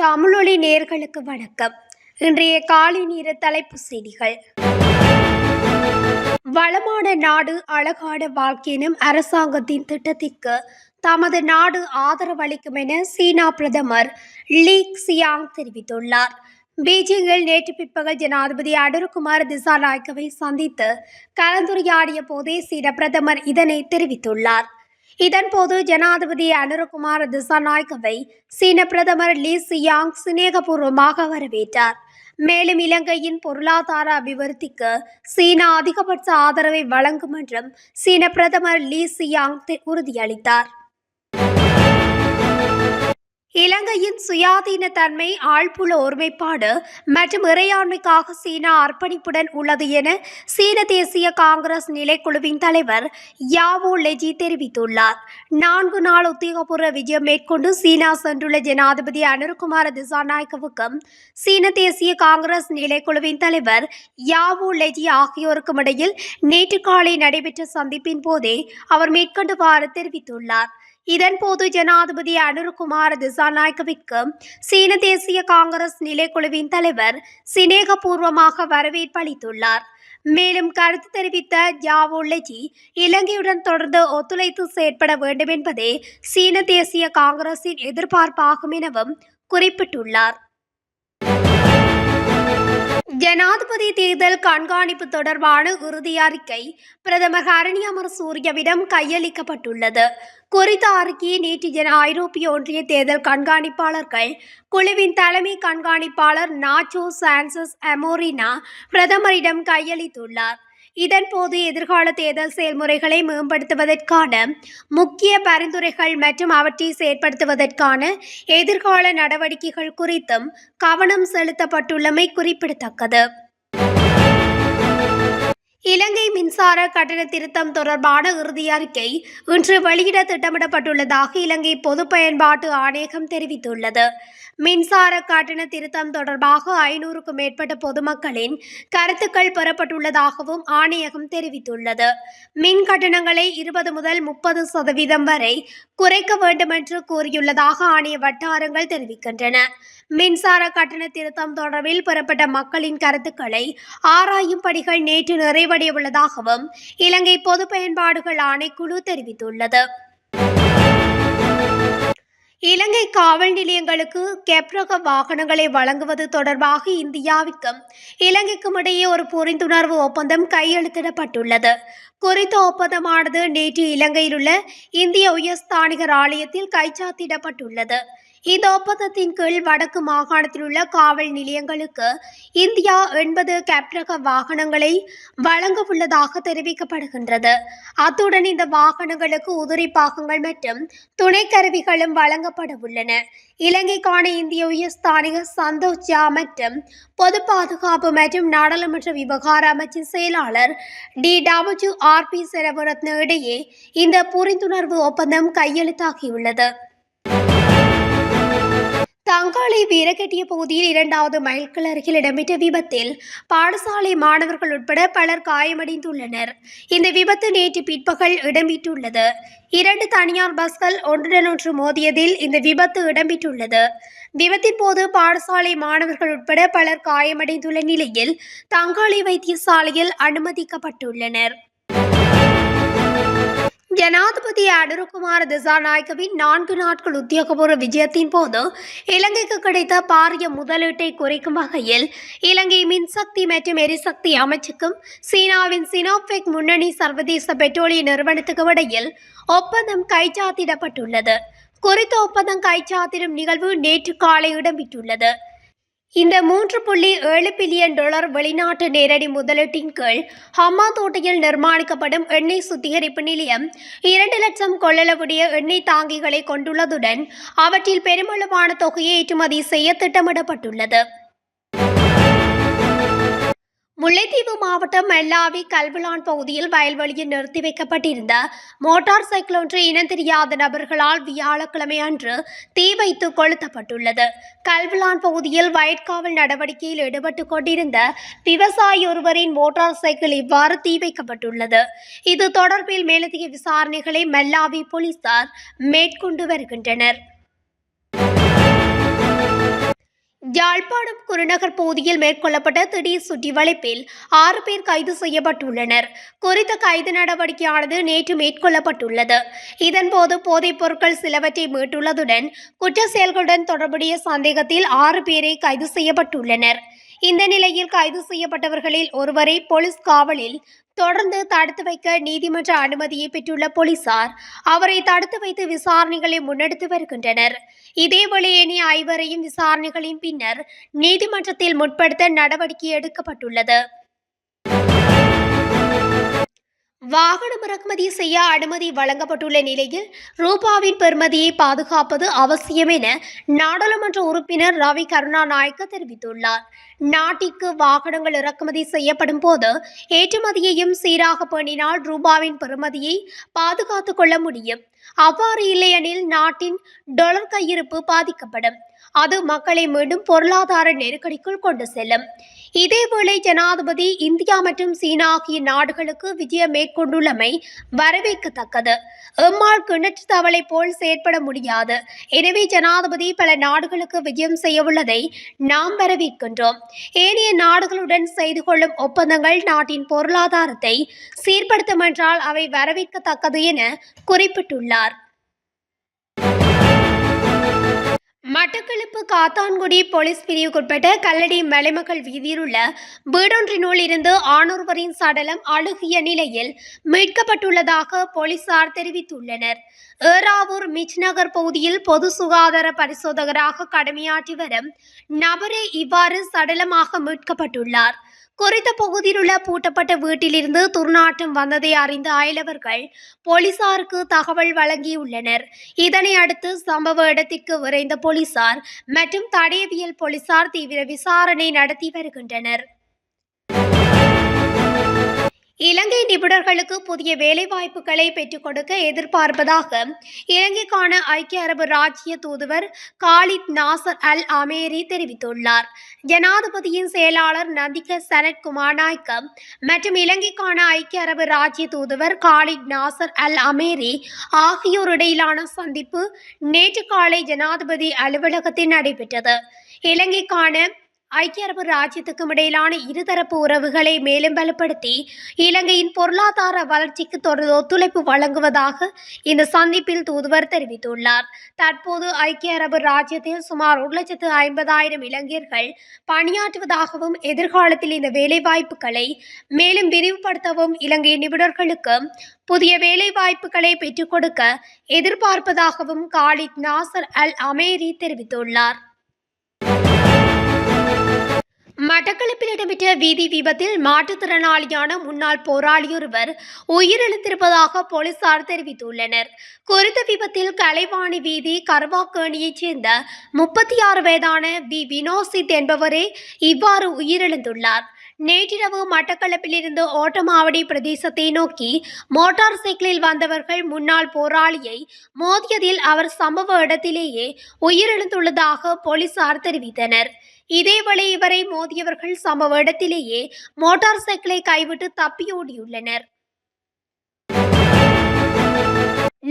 தமிழொலி நேயர்களுக்கு வணக்கம். இன்றைய காலை நேர தலைப்புச் செய்திகள். வளமான நாடு அழகான வாழ்க்கை எனும் அரசாங்கத்தின் திட்டத்திற்கு தமது நாடு ஆதரவளிக்கும் என சீனா பிரதமர் லீ சியாங் தெரிவித்துள்ளார். பீஜிங்கில் நேற்று பிற்பகல் ஜனாதிபதி அனுரகுமார திசாநாயக்கவை சந்தித்து கலந்துரையாடிய போதே சீன பிரதமர் இதனை தெரிவித்துள்ளார். இதன்போது ஜனாதிபதி அனுரகுமார திசாநாயக்கவை சீன பிரதமர் லீ சியாங் சிநேகபூர்வமாக வரவேற்றார். மேலும் இலங்கையின் பொருளாதார அபிவிருத்திக்கு சீனா அதிகபட்ச ஆதரவை வழங்கும் என்றும் சீன பிரதமர் லீ சியாங் உறுதியளித்தார். இலங்கையின் சுயாதீன தன்மை, ஆழ்புல ஒருமைப்பாடு மற்றும் இறையாண்மைக்காக சீனா அர்ப்பணிப்புடன் உள்ளது என சீன தேசிய காங்கிரஸ் நிலைக்குழுவின் தலைவர் யாவோ லெஜி தெரிவித்துள்ளார். 4 நாள் உத்தியோகபூர்வ விஜயம் மேற்கொண்டு சீனா சென்றுள்ள ஜனாதிபதி அனுரகுமார திசாநாயக்கவுக்கும் சீன தேசிய காங்கிரஸ் நிலைக்குழுவின் தலைவர் யாவோ லெஜி ஆகியோருக்கும் இடையில் நேற்று காலை நடைபெற்ற சந்திப்பின் போதே அவர் மேற்கண்டவாறு தெரிவித்துள்ளார். இதன்போது ஜனாதிபதி அனுரகுமார திசாநாயக்கவிற்கு சீன தேசிய காங்கிரஸ் நிலைக்குழுவின் தலைவர் சிநேகபூர்வமாக வரவேற்பு அளித்துள்ளார். மேலும் கருத்து தெரிவித்த யாவோ லெஜி, இலங்கையுடன் தொடர்ந்து ஒத்துழைத்து செயற்பட வேண்டும் என்பதே சீன தேசிய காங்கிரசின் எதிர்பார்ப்பாகும் எனவும் குறிப்பிட்டுள்ளார். ஜனாதிபதி தேர்தல் கண்காணிப்பு தொடர்பான இறுதி அறிக்கை பிரதமர் ஹரணி அமரசூரியவிடம் கையளிக்கப்பட்டுள்ளது. குறித்த அறிக்கையை நேற்று ஐரோப்பிய ஒன்றிய தேர்தல் கண்காணிப்பாளர்கள் குழுவின் தலைமை கண்காணிப்பாளர் நாச்சோ சான்சஸ் அமோரினா பிரதமரிடம் கையளித்துள்ளார். இதன்போது எதிர்கால தேர்தல் செயல்முறைகளை மேம்படுத்துவதற்கான முக்கிய பரிந்துரைகள் மற்றும் அவற்றை செயற்படுத்துவதற்கான எதிர்கால நடவடிக்கைகள் குறித்தும் கவனம் செலுத்தப்பட்டுள்ளமை குறிப்பிடத்தக்கது. இலங்கை மின்சார கட்டண திருத்தம் தொடர்பான இறுதி அறிக்கை இன்று வெளியிட திட்டமிடப்பட்டுள்ளதாக இலங்கை பொது பயன்பாட்டு ஆணையகம் தெரிவித்துள்ளது. மின்சார கட்டண திருத்தம் தொடர்பாக 500க்கும் மேற்பட்ட பொதுமக்களின் கருத்துக்கள் பெறப்பட்டுள்ளதாகவும் ஆணையகம் தெரிவித்துள்ளது. மின் கட்டணங்களை 20 முதல் 30% வரை குறைக்க வேண்டும் என்று கூறியுள்ளதாக ஆணைய வட்டாரங்கள் தெரிவிக்கின்றன. மின்சார கட்டண திருத்தம் தொடர்பில் பெறப்பட்ட மக்களின் கருத்துக்களை ஆராயும் பணிகள் நேற்று நிறைவடைய உள்ளதாகவும் இலங்கை பொது பயன்பாடுகள் ஆணைக்குழு தெரிவித்துள்ளது. இலங்கை காவல் நிலையங்களுக்கு கெப்ரக வாகனங்களை வழங்குவது தொடர்பாக இந்தியாவிற்கும் இலங்கைக்கும் இடையே ஒரு புரிந்துணர்வு ஒப்பந்தம் கையெழுத்திடப்பட்டுள்ளது. குறித்த ஒப்பந்தமானது நேற்று இலங்கையில் உள்ள இந்திய உயர்ஸ்தானிகர் ஆலயத்தில் கைச்சாத்திடப்பட்டுள்ளது. இந்த ஒப்பந்தத்தின் கீழ் வடக்கு மாகாணத்தில் உள்ள காவல் நிலையங்களுக்கு இந்தியா 80 கெப்ரக வாகனங்களை வழங்க உள்ளதாக தெரிவிக்கப்படுகின்றது. அத்துடன் இந்த வாகனங்களுக்கு உதிரி பாகங்கள் மற்றும் துணை கருவிகளும் வழங்கப்பட உள்ளன. இலங்கைக்கான இந்திய உயர்ஸ்தானிகர் சந்தோஷ் ஜா மற்றும் பொது பாதுகாப்பு மற்றும் நாடாளுமன்ற விவகார அமைச்சின் செயலாளர் DWRP செரவரத்ன இடையே இந்த புரிந்துணர்வு ஒப்பந்தம் கையெழுத்தாகியுள்ளது. தங்காலை வீரகெட்டிய பகுதியில் 2வது மைல்கல் அருகில் இடம்பெற்ற விபத்தில் பாடசாலை மாணவர்கள் உட்பட பலர் காயமடைந்துள்ளனர். இந்த விபத்து நேற்று பிற்பகல் இடம்பெற்றுள்ளது. 2 தனியார் பஸ்கள் ஒன்றுடன் ஒன்று மோதியதில் இந்த விபத்து இடம்பெற்றுள்ளது. விபத்தின் போது பாடசாலை மாணவர்கள் உட்பட பலர் காயமடைந்துள்ள நிலையில் தங்காலை வைத்தியசாலையில் அனுமதிக்கப்பட்டுள்ளனர். ஜனாதிபதி அனுரகுமார திசாநாயக்கவின் 4 நாட்கள் உத்தியோகபூர்வ விஜயத்தின் போது இலங்கைக்கு கிடைத்த பாரிய முதலீட்டை குறைக்கும் வகையில் இலங்கை மின்சக்தி மற்றும் எரிசக்தி அமைச்சுக்கும் சீனாவின் சினோபெக் முன்னணி சர்வதேச பெட்ரோலிய நிறுவனத்துக்கும் இடையில் ஒப்பந்தம் கைச்சாத்திடப்பட்டுள்ளது. குறித்த ஒப்பந்தம் கைச்சாத்திடும் நிகழ்வு நேற்று காலை இடம்பெற்றுள்ளது. இந்த $3.7 பில்லியன் வெளிநாட்டு நேரடி முதலீட்டின் கீழ் ஹம்மாந்தோட்டையில் நிர்மாணிக்கப்படும் எண்ணெய் சுத்திகரிப்பு நிலையம் 2 லட்சம் கொள்ளளவுடைய எண்ணெய் தாங்கிகளை கொண்டுள்ளதுடன் அவற்றில் பெருமளவான தொகையை ஏற்றுமதி செய்ய திட்டமிடப்பட்டுள்ளது. முல்லைத்தீவு மாவட்டம் மெல்லாவி கல்விலான் பகுதியில் வயல்வெளியில் நிறுத்தி வைக்கப்பட்டிருந்த மோட்டார் சைக்கிள் ஒன்று இனம் தெரியாத நபர்களால் வியாழக்கிழமை அன்று தீ வைத்து கொளுத்தப்பட்டுள்ளது. கல்விலான் பகுதியில் வயற்காவல் நடவடிக்கையில் ஈடுபட்டுக் கொண்டிருந்த விவசாயி ஒருவரின் மோட்டார் சைக்கிள் இவ்வாறு தீ வைக்கப்பட்டுள்ளது. இது தொடர்பில் மேலதிக விசாரணைகளை மெல்லாவி போலீசார் மேற்கொண்டு வருகின்றனர். யாழ்ப்பாணம் குருநகர் பகுதியில் மேற்கொள்ளப்பட்ட திடீர் சுற்றிவளைப்பில் 6 பேர் கைது செய்யப்பட்டுள்ளனர். குறித்த கைது நடவடிக்கையானது நேற்று மேற்கொள்ளப்பட்டுள்ளது. இதன்போது போதைப் பொருட்கள் சிலவற்றை மீட்டுள்ளதுடன் குற்ற செயல்களுடன் தொடர்புடைய சந்தேகத்தில் 6 பேரை கைது செய்யப்பட்டுள்ளனர். இந்த நிலையில் கைது செய்யப்பட்டவர்களில் ஒருவரை போலீஸ் காவலில் தொடர்ந்து தடுத்து வைக்க நீதிமன்ற அனுமதியை பெற்றுள்ள போலீசார் அவரை தடுத்து வைத்து விசாரணைகளை முன்னெடுத்து வருகின்றனர். இதேவேளை ஏனைய 5 விசாரணைகளின் பின்னர் நீதிமன்றத்தில் முற்படுத்த நடவடிக்கை எடுக்கப்பட்டுள்ளது. வாகனம் இறக்குமதி செய்ய அனுமதி வழங்கப்பட்டுள்ள நிலையில் ரூபாவின் பெறுமதியை பாதுகாப்பது அவசியம் என நாடாளுமன்ற உறுப்பினர் ரவி கருணாநாயக்க தெரிவித்துள்ளார். நாட்டிற்கு வாகனங்கள் இறக்குமதி செய்யப்படும் போது ஏற்றுமதியையும் சீராக பேணினால் ரூபாவின் பெறுமதியை பாதுகாத்துக் கொள்ள முடியும். அவ்வாறு இல்லையெனில் நாட்டின் டாலர் கையிருப்பு பாதிக்கப்படும். அது மக்களை மீண்டும் பொருளாதார நெருக்கடிக்குள் கொண்டு செல்லும். இதேவேளை ஜனாதிபதி இந்தியா மற்றும் சீனா ஆகிய நாடுகளுக்கு விஜயம் மேற்கொண்டுள்ளமை வரவேற்கத்தக்கது. எம்மால் கிணற்று தவளை போல் செயற்பட முடியாது. எனவே ஜனாதிபதி பல நாடுகளுக்கு விஜயம் செய்யவுள்ளதை நாம் வரவேற்கின்றோம். ஏனைய நாடுகளுடன் செய்து கொள்ளும் ஒப்பந்தங்கள் நாட்டின் பொருளாதாரத்தை சீர்படுத்தும் என்றால் அவை வரவேற்கத்தக்கது என குறிப்பிட்டுள்ளார். மட்டக்களப்பு காத்தான்குடி போலீஸ் பிரிவுக்குட்பட்ட கல்லடி மலைமக்கள் வீதியில் உள்ள வீடொன்றினுள் இருந்து ஆணொருவரின் சடலம் அழுகிய நிலையில் மீட்கப்பட்டுள்ளதாக போலீசார் தெரிவித்துள்ளனர். ஏறாவூர் மிச்நகர் பகுதியில் பொது சுகாதார பரிசோதகராக கடமையாற்றி வரும் நபரே இவ்வாறு சடலமாக மீட்கப்பட்டுள்ளார். குறித்த பகுதியில் உள்ள பூட்டப்பட்ட வீட்டிலிருந்து துர்நாற்றம் வந்ததை அறிந்த அயலவர்கள் போலீசாருக்கு தகவல் வழங்கியுள்ளனர். இதனை அடுத்து சம்பவ இடத்திற்கு விரைந்த போலீசார் மற்றும் தடயவியல் போலீசார் தீவிர விசாரணை நடத்தி வருகின்றனர். இலங்கை நிபுணர்களுக்கு புதிய வேலைவாய்ப்புகளை பெற்றுக் கொடுக்க எதிர்பார்ப்பதாக இலங்கைக்கான ஐக்கிய அரபு ராச்சிய தூதுவர் காலித் நாசர் அல் அமேரி தெரிவித்துள்ளார். ஜனாதிபதியின் செயலாளர் நந்திக சனத் குமாரநாயக்க மற்றும் இலங்கைக்கான ஐக்கிய அரபு ராச்சிய தூதுவர் காலித் நாசர் அல் அமேரி ஆகியோர் இடையிலான சந்திப்பு நேற்று காலை ஜனாதிபதி அலுவலகத்தில் நடைபெற்றது. இலங்கைக்கான ஐக்கிய அரபு ராஜ்யத்துக்கும் இடையிலான இருதரப்பு உறவுகளை மேலும் பலப்படுத்தி இலங்கையின் பொருளாதார வளர்ச்சிக்கு தொடர்ந்து ஒத்துழைப்பு வழங்குவதாக இந்த சந்திப்பில் தூதுவர் தெரிவித்துள்ளார். தற்போது ஐக்கிய அரபு ராஜ்யத்தில் சுமார் 1,50,000 இலங்கையர்கள் பணியாற்றுவதாகவும் எதிர்காலத்தில் இந்த வேலைவாய்ப்புகளை மேலும் விரிவுபடுத்தவும் இலங்கை நிபுணர்களுக்கு புதிய வேலைவாய்ப்புகளை பெற்றுக் கொடுக்க எதிர்பார்ப்பதாகவும் காலித் நாசர் அல் அமேரி தெரிவித்துள்ளார். மட்டக்களப்பில் இடம்பெற்ற வீதி விபத்தில் மாற்றுத்திறனாளியான முன்னாள் போராளியொருவர் உயிரிழந்திருப்பதாக போலீசார் தெரிவித்துள்ளனர். குறித்த விபத்தில் கலைவாணி வீதி கர்வாக்கேணியைச் சேர்ந்த 36 வயதான வினோசித் என்பவரே இவ்வாறு உயிரிழந்துள்ளார். நேற்றிரவு மட்டக்களப்பில் இருந்து ஓட்டமாவடி பிரதேசத்தை நோக்கி மோட்டார் சைக்கிளில் வந்தவர்கள் முன்னாள் போராளியை மோதியதில் அவர் சம்பவ இடத்திலேயே உயிரிழந்துள்ளதாக போலீசார் தெரிவித்தனர். இதேவேளை இவரை மோதியவர்கள் சம்பவ இடத்திலேயே மோட்டார் சைக்கிளை கைவிட்டு தப்பியோடியுள்ளனர்.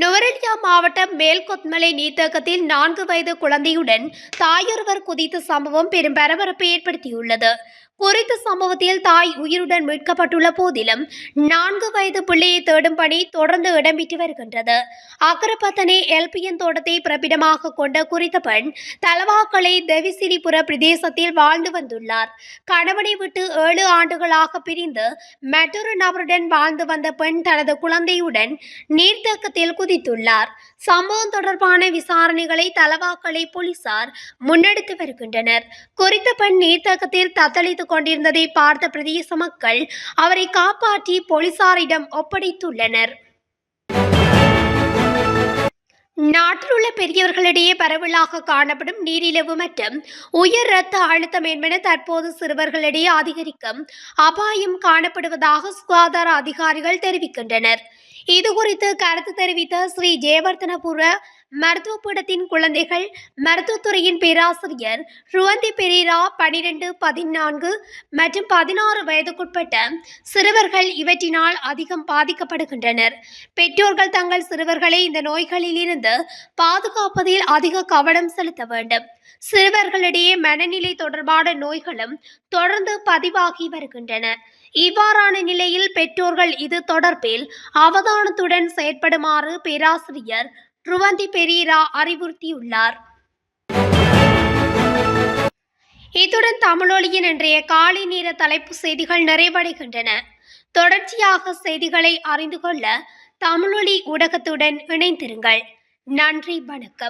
நுவரெலியா மாவட்டம் மேல்கொத்மலை நீர்த்தேக்கத்தில் 4 வயது குழந்தையுடன் தாயொருவர் குதித்த சம்பவம் பெரும் பரபரப்பை ஏற்படுத்தியுள்ளது. குறித்த சம்பவத்தில் தாய் உயிருடன் மீட்கப்பட்டுள்ள போதிலும் 4 வயது பிள்ளையை தேடும் பணி தொடர்ந்து இடம்பெற்று வருகின்றது. அக்கரப்பத்தனை எல்பிஎன் தோட்டத்தை பிறப்பிடமாக கொண்ட குறித்த பெண் தலவாக்கலை தெவிசிரிபுர பிரதேசத்தில் வாழ்ந்து வந்துள்ளார். கணவனை விட்டு 7 ஆண்டுகளாக பிரிந்து மற்றொரு நபருடன் வாழ்ந்து வந்த பெண் தனது குழந்தையுடன் நீர்த்தேக்கத்தில் குதித்துள்ளார். சம்பவம் தொடர்பான விசாரணைகளை தலவாக்கலை போலீசார் முன்னெடுத்து வருகின்றனர். குறித்த பெண் நீர்த்தேக்கத்தில் தத்தளித்து கொண்டிருந்ததை பார்த்த பிரதேச மக்கள் அவரை காப்பாற்றி போலீசாரிடம் ஒப்படைத்துள்ளனர். நாட்டில் உள்ள பெரியவர்களிடையே பரவலாக காணப்படும் நீரிழிவு மற்றும் உயர் இரத்த அழுத்தம் என்பன தற்போது சிறுவர்களிடையே அதிகரிக்கும் அபாயம் காணப்படுவதாக சுகாதார அதிகாரிகள் தெரிவிக்கின்றனர். இதுகுறித்து கருத்து தெரிவித்த ஸ்ரீ ஜெயவர்தனபுர மருத்துவ பீடத்தின் குழந்தைகள் மருத்துவத்துறையின் பேராசிரியர் ருவந்தி பெரேரா 12, 14 மற்றும் 16 வயதுக்குட்பட்ட சிறுவர்கள் இவற்றினால் அதிகம் பாதிக்கப்படுகின்றனர். பெற்றோர்கள் தங்கள் சிறுவர்களை இந்த நோய்களில் இருந்து பாதுகாப்பதில் அதிக கவனம் செலுத்த வேண்டும். சிறுவர்களிடையே மனநிலை தொடர்பான நோய்களும் தொடர்ந்து பதிவாகி வருகின்றன. இவ்வாறான நிலையில் பெற்றோர்கள் இது தொடர்பில் அவதானத்துடன் செயற்படுமாறு பேராசிரியர் ருவந்தி பெரேரா அறிவுறுத்தியுள்ளார். இத்துடன் தமிழொலியின் இன்றைய காலை நேர தலைப்பு செய்திகள் நிறைவடைகின்றன. தொடர்ச்சியாக செய்திகளை அறிந்து கொள்ள தமிழொலி ஊடகத்துடன் இணைந்திருங்கள். நன்றி, வணக்கம்.